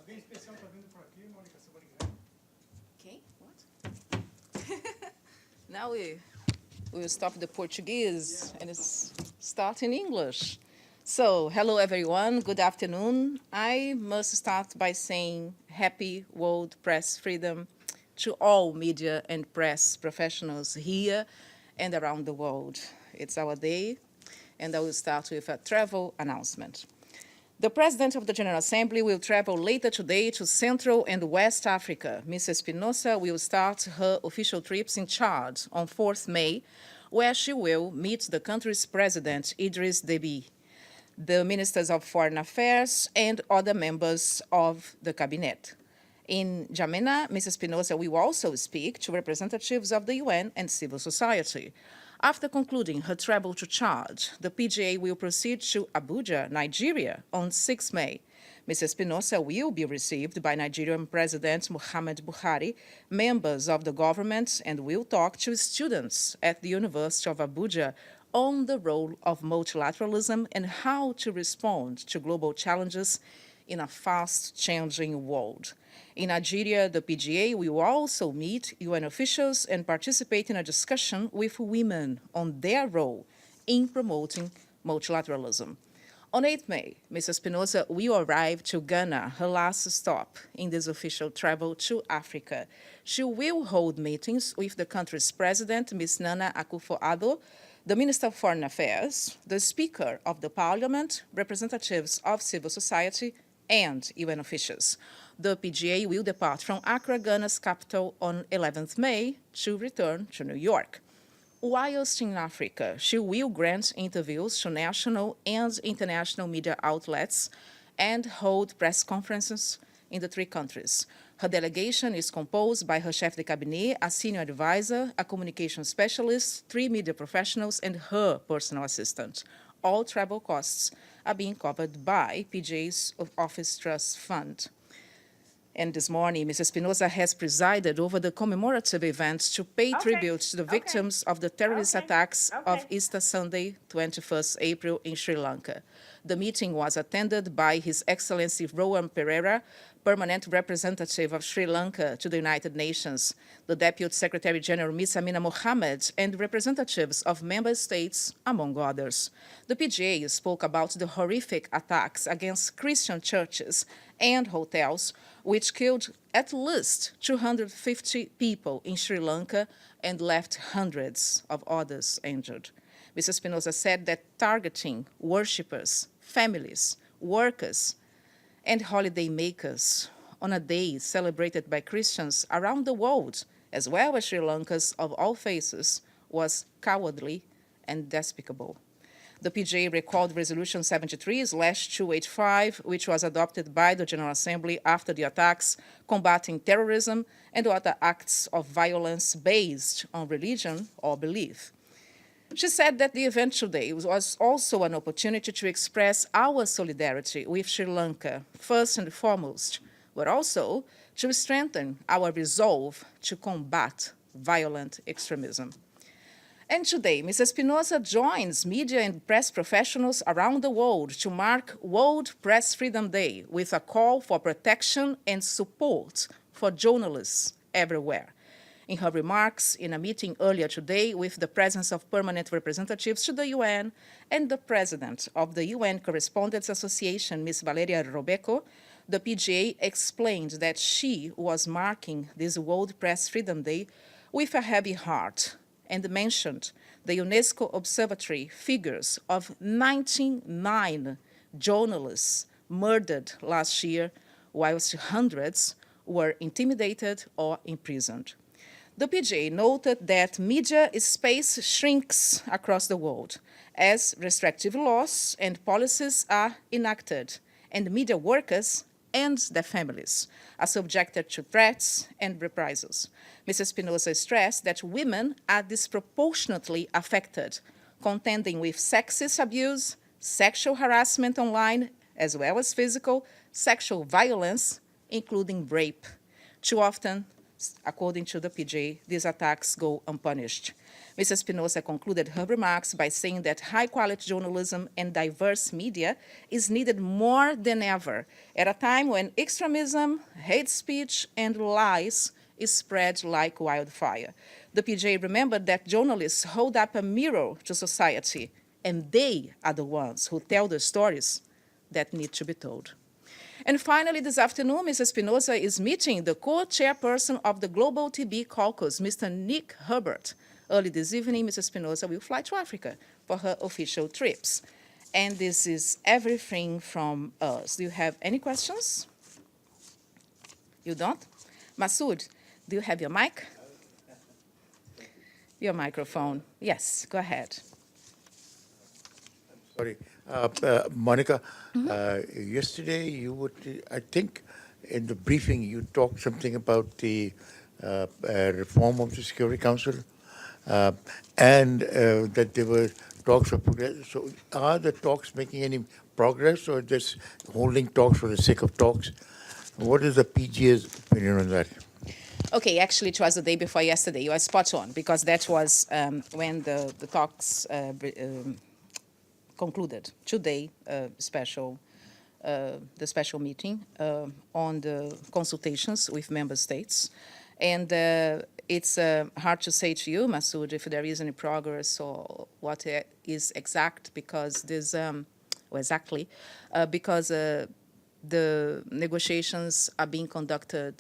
Okay, what? Now we will stop the Portuguese and start in English. So, hello everyone, good afternoon. I must start by saying happy World Press Freedom to all media and press professionals here and around the world. It's our day, and I will start with a travel announcement. The President of the General Assembly will travel later today to Central and West Africa. Ms. Espinosa will start her official trips in Chad on 4th May, where she will meet the country's President, Idriss Déby, the Ministers of Foreign Affairs, and other members of the Cabinet. In Jamena, Ms. Espinosa will also speak to representatives of the UN and civil society. After concluding her travel to Chad, the PGA will proceed to Abuja, Nigeria, on 6 May. Ms. Espinosa will be received by Nigerian President Muhammadu Buhari, members of the government, and will talk to students at the University of Abuja on the role of multilateralism and how to respond to global challenges in a fast-changing world. In Nigeria, the PGA will also meet UN officials and participate in a discussion with women on their role in promoting multilateralism. On 8 May, Ms. Espinosa will arrive to Ghana, her last stop in this official travel to Africa. She will hold meetings with the country's president, Ms. Nana Akufo-Addo, the Minister of Foreign Affairs, the Speaker of the Parliament, representatives of civil society, and UN officials. The PGA will depart from Accra, Ghana's capital, on 11th May to return to New York. Whilst in Africa, she will grant interviews to national and international media outlets and hold press conferences in the 3 countries. Her delegation is composed by her chef de cabinet, a senior advisor, a communication specialist, 3 media professionals, and her personal assistant. All travel costs are being covered by PGA's Office Trust Fund. And this morning, Ms. Espinosa has presided over the commemorative events to pay tribute to the victims of the terrorist attacks of Easter Sunday, 21st April, in Sri Lanka. The meeting was attended by His Excellency Rohan Pereira, Permanent Representative of Sri Lanka to the United Nations, the Deputy Secretary General Ms. Amina Mohammed, and representatives of member states, among others. The PGA spoke about the horrific attacks against Christian churches and hotels, which killed at least 250 people in Sri Lanka and left hundreds of others injured. Ms. Espinosa said that targeting worshippers, families, workers, and holiday makers on a day celebrated by Christians around the world, as well as Sri Lankans of all faiths, was cowardly and despicable. The PGA recalled Resolution 73/285, which was adopted by the General Assembly after the attacks, combating terrorism and other acts of violence based on religion or belief. She said that the event today was also an opportunity to express our solidarity with Sri Lanka, first and foremost, but also to strengthen our resolve to combat violent extremism. And today, Ms. Espinosa joins media and press professionals around the world to mark World Press Freedom Day with a call for protection and support for journalists everywhere. In her remarks in a meeting earlier today with the presence of permanent representatives to the UN and the president of the UN Correspondents Association, Ms. Valeria Robeco, the PGA explained that she was marking this World Press Freedom Day with a heavy heart and mentioned the UNESCO Observatory figures of 99 journalists murdered last year, whilst hundreds were intimidated or imprisoned. The PGA noted that media space shrinks across the world as restrictive laws and policies are enacted, and media workers and their families are subjected to threats and reprisals. Ms. Espinosa stressed that women are disproportionately affected, contending with sexist abuse, sexual harassment online, as well as physical, sexual violence, including rape. Too often, According to the PJ, these attacks go unpunished. Mrs. Espinosa concluded her remarks by saying that high-quality journalism and diverse media is needed more than ever at a time when extremism, hate speech, and lies is spread like wildfire. The PJ remembered that journalists hold up a mirror to society, and they are the ones who tell the stories that need to be told. And finally, this afternoon, Mrs. Espinosa is meeting the co-chairperson of the Global TB Caucus, Mr. Nick Herbert. Early this evening, Mrs. Espinosa will fly to Africa for her official trips. And this is everything from us. Do you have any questions? You don't? Masood, do you have your mic? Your microphone. Yes, go ahead. Sorry. Monica, yesterday you would, I think in the briefing you talked something about the reform of the Security Council and that there were talks of progress. So are the talks making any progress or just holding talks for the sake of talks? What is the PGA's opinion on that? Okay, actually, it was the day before yesterday. You are spot on, because that was when the talks concluded. Today, the special meeting on the consultations with member states. And it's hard to say to you, Masood, if there is any progress or what is exact, because there's, because the negotiations are being conducted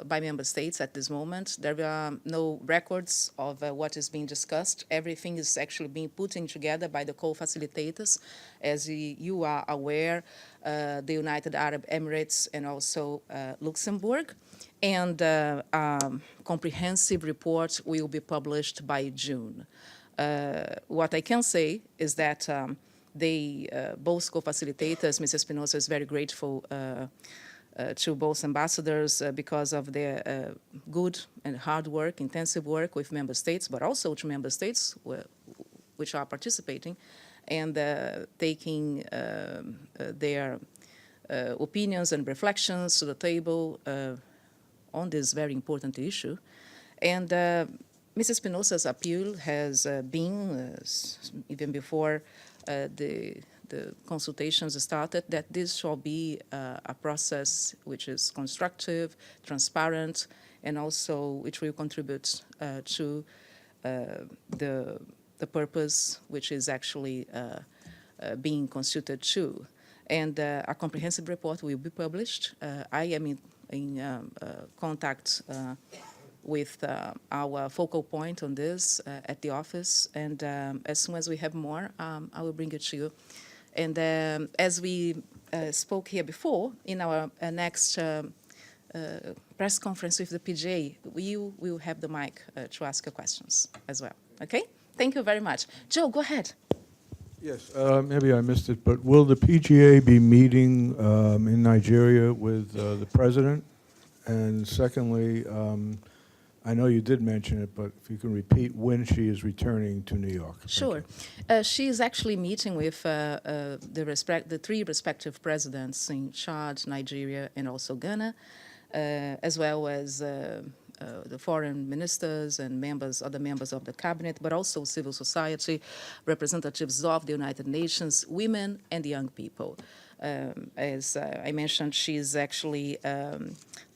by member states at this moment. There are no records of what is being discussed. Everything is actually being put in together by the co-facilitators. As you are aware, the United Arab Emirates and also Luxembourg. And comprehensive report will be published by June. What I can say is that both co-facilitators, Mrs. Espinosa is very grateful to both ambassadors because of their good and hard work, intensive work with member states, but also to member states which are participating and taking their opinions and reflections to the table on this very important issue. And Mrs. Espinosa's appeal has been, even before the consultations started, that this shall be a process which is constructive, transparent, and also which will contribute to the purpose which is actually being constituted to. And a comprehensive report will be published. I am in contact with our focal point on this at the office, and as soon as we have more, I will bring it to you. And as we spoke here before, in our next press conference with the PJ, we will have the mic to ask your questions as well. Okay? Thank you very much. Joe, go ahead. Yes, maybe I missed it, but will the PGA be meeting in Nigeria with the president? And secondly, I know you did mention it, but if you can repeat when she is returning to New York. Sure. She is actually meeting with the three respective presidents in Chad, Nigeria, and also Ghana, as well as the foreign ministers and other members of the cabinet, but also civil society, representatives of the United Nations, women and young people. As I mentioned, she's actually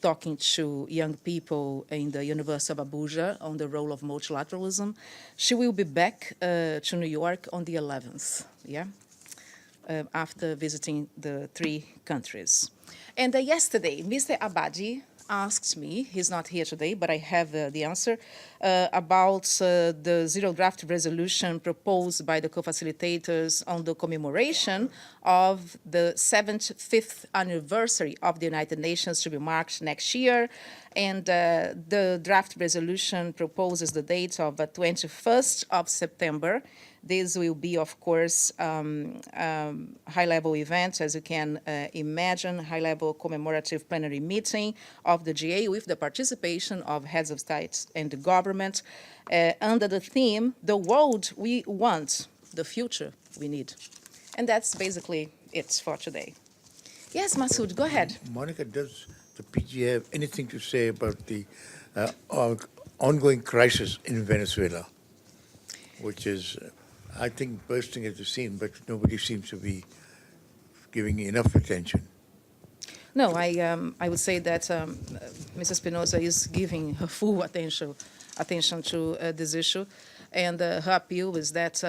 talking to young people in the University of Abuja on the role of multilateralism. She will be back to New York on the 11th, after visiting the three countries. And yesterday, Mr. Abadi asked me, he's not here today, but I have the answer, about the zero draft resolution proposed by the co-facilitators on the commemoration of the 75th anniversary of the United Nations to be marked next year. And the draft resolution proposes the date of 21st of September. This will be, of course, high-level event, as you can imagine, high-level commemorative plenary meeting of the GA with the participation of heads of state and the government under the theme, the world we want, the future we need. And that's basically it for today. Yes, Masood, go ahead. Monica, does the PGA have anything to say about the ongoing crisis in Venezuela, which is, I think, bursting at the seam, but nobody seems to be giving enough attention. No, I would say that Mrs. Espinosa is giving her full attention to this issue, and her appeal is that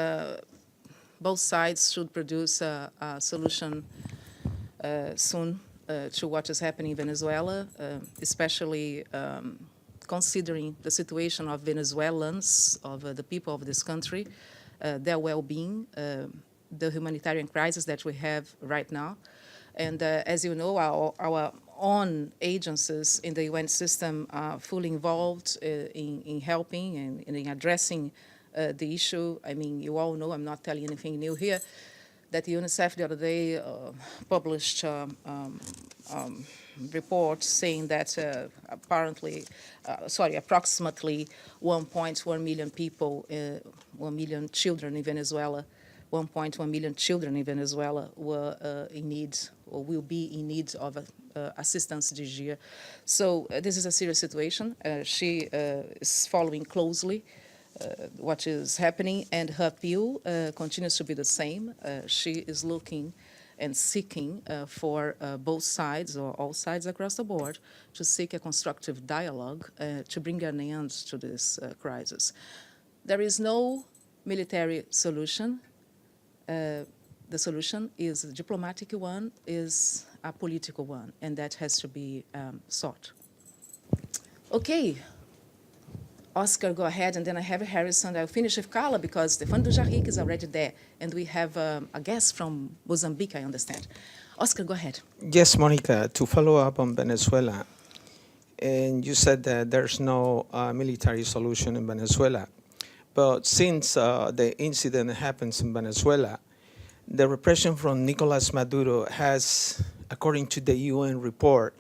both sides should produce a solution soon to what is happening in Venezuela, especially considering the situation of Venezuelans, of the people of this country, their well-being, the humanitarian crisis that we have right now. And as you know, our own agencies in the UN system are fully involved in helping and in addressing the issue. I mean, you all know, I'm not telling anything new here, that UNICEF the other day published report saying that approximately 1.1 million people, 1 million children in Venezuela, 1.1 million children in Venezuela were in need or will be in need of assistance this year. So this is a serious situation. She is following closely what is happening, and her appeal continues to be the same. She is looking and seeking for both sides or all sides across the board to seek a constructive dialogue to bring an end to this crisis. There is no military solution. The solution is a diplomatic one, is a political one, and that has to be sought. Okay. Oscar, go ahead, and then I have Harrison. I'll finish with Carla because Stefan Dujarric is already there, and we have a guest from Mozambique, I understand. Oscar, go ahead. Yes, Monica, to follow up on Venezuela, and you said that there's no military solution in Venezuela, but since the incident happens in Venezuela, the repression from Nicolas Maduro has, according to the UN report,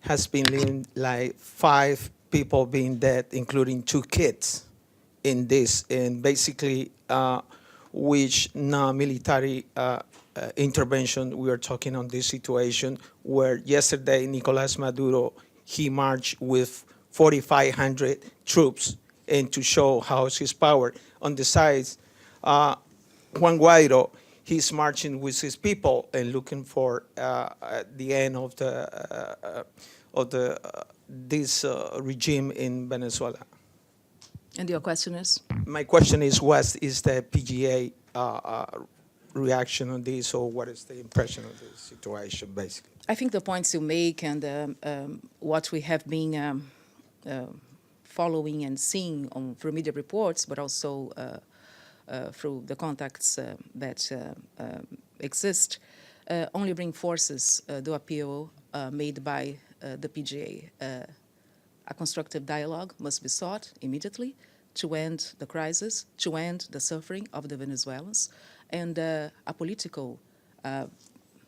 has been leading like 5 people being dead, including 2 kids in this, and basically which non-military intervention we are talking on this situation, where yesterday Nicolas Maduro, he marched with 4,500 troops, and to show how his power. On the sides, Juan Guaido, he's marching with his people and looking for the end of this regime in Venezuela. And your question is? My question is, what is the PGA reaction on this, or what is the impression of the situation, basically? I think the points you make and what we have been following and seeing through media reports, but also through the contacts that exist, only reinforces the appeal made by the PGA. A constructive dialogue must be sought immediately to end the crisis, to end the suffering of the Venezuelans, and a political,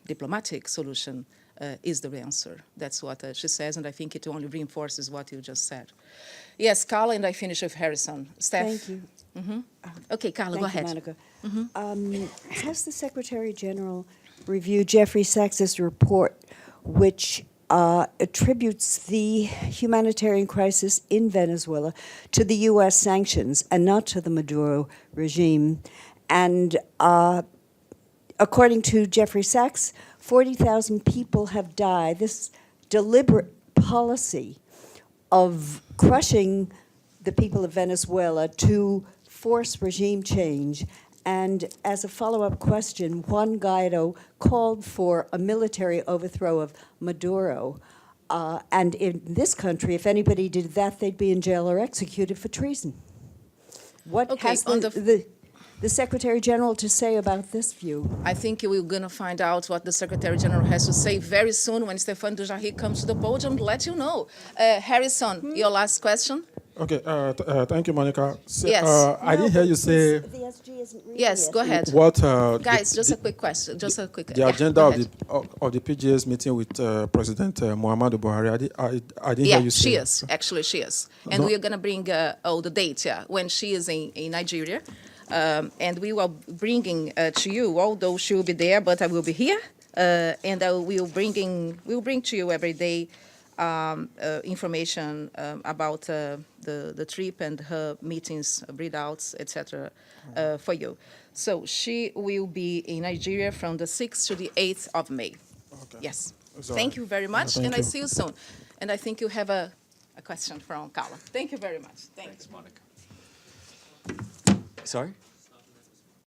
diplomatic solution is the answer. That's what she says, and I think it only reinforces what you just said. Yes, Carla, and I finish with Harrison. Steph? Thank you. Mm-hmm. Okay, Carla, go ahead. Thank you, Monica. Has the Secretary General reviewed Jeffrey Sachs's report, which attributes the humanitarian crisis in Venezuela to the U.S. sanctions and not to the Maduro regime? And according to Jeffrey Sachs, 40,000 people have died. This deliberate policy of crushing the people of Venezuela to force regime change. And as a follow-up question, Juan Guaido called for a military overthrow of Maduro. And in this country, if anybody did that, they'd be in jail or executed for treason. What has the Secretary General to say about this view? I think we're going to find out what the Secretary General has to say very soon when Stefan Dujarric comes to the podium. Let you know. Harrison, your last question? Okay, thank you, Monica. So, Yes. I didn't hear you say The SG isn't reading Yes, it. go ahead. what Guys, just a quick question. Just a quick. the yeah, agenda go of ahead. the PGA's meeting with President Muhammadu Buhari. I didn't hear Yeah, you say. she is. Actually, she is. And No. we are going to bring the date, when she is in Nigeria. And we will bringing to you, although she will be there, but I will be here. And we'll bring to you every day information about the trip and her meetings, readouts, etc. For you. So she will be in Nigeria from the 6th to the 8th of May. Okay. Yes. It's all Thank right. you very much, thank and I you. see you soon. And I think you have a question from Carla. Thank you very much. Thanks. Monica. Sorry?